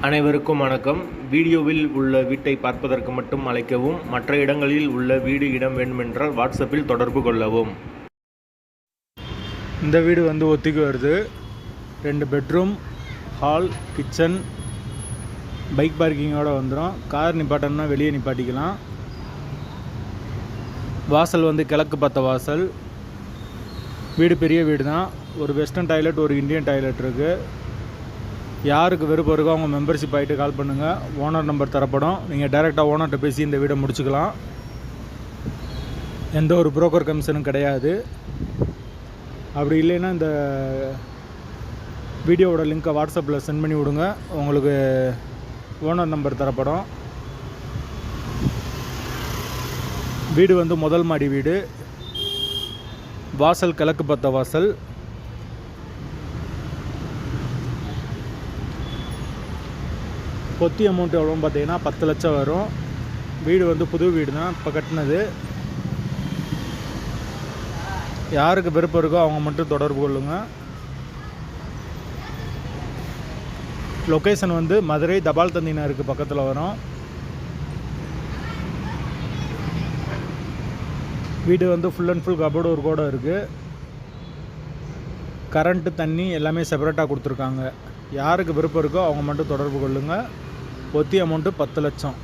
அனைவருக்கும் வணக்கம். வீடியோவில் உள்ள வீட்டை பார்ப்பதற்கு மட்டும் அழைக்கவும். மற்ற இடங்களில் உள்ள வீடு இடம் வேண்டுமென்றால் வாட்ஸ்அப்பில் தொடர்பு கொள்ளவும். இந்த வீடு வந்து ஒத்திக்கு வருது. 2 பெட்ரூம், ஹால், கிச்சன், பைக் பார்க்கிங்கோடு வந்துடும். கார் நிப்பாட்டணும்னா வெளியே நிப்பாட்டிக்கலாம். வாசல் வந்து கிழக்கு பார்த்த வாசல். வீடு பெரிய வீடு தான். ஒரு வெஸ்டர்ன் டாய்லெட், ஒரு இந்தியன் டாய்லெட் இருக்குது. யாருக்கு விருப்பம் இருக்கோ அவங்க மெம்பர்ஷிப் ஆகிட்டு கால் பண்ணுங்கள். ஓனர் நம்பர் தரப்படும். நீங்கள் டைரெக்டாக ஓனர்கிட்ட பேசி இந்த வீடை முடிச்சுக்கலாம். எந்த ஒரு புரோக்கர் கமிஷனும் கிடையாது. அப்படி இல்லைன்னா இந்த வீடியோவோட லிங்க்கை வாட்ஸ்அப்பில் சென்ட் பண்ணி விடுங்க. உங்களுக்கு ஓனர் நம்பர் தரப்படும். வீடு வந்து முதல் மாடி வீடு. வாசல் கிழக்கு பார்த்த வாசல். பொத்தி அமௌண்ட் எவ்வளோன்னு பார்த்தீங்கன்னா 10 லட்சம் வரும். வீடு வந்து புது வீடு தான், இப்போ கட்டினது. யாருக்கு விருப்பம் இருக்கோ அவங்க மட்டும் தொடர்பு கொள்ளுங்கள். லொக்கேஷன் வந்து மதுரை தபால் தந்தினருக்கு பக்கத்தில் வரும். வீடு வந்து ஃபுல் அண்ட் ஃபுல் கபோர்டு ஒரு கூட இருக்குது. கரண்ட்டு தண்ணி எல்லாமே செப்பரேட்டாக கொடுத்துருக்காங்க. யாருக்கு விருப்பம் இருக்கோ அவங்க மட்டும் தொடர்பு கொள்ளுங்கள். ஒத்தி அமௌண்ட்டு 10 லட்சம்.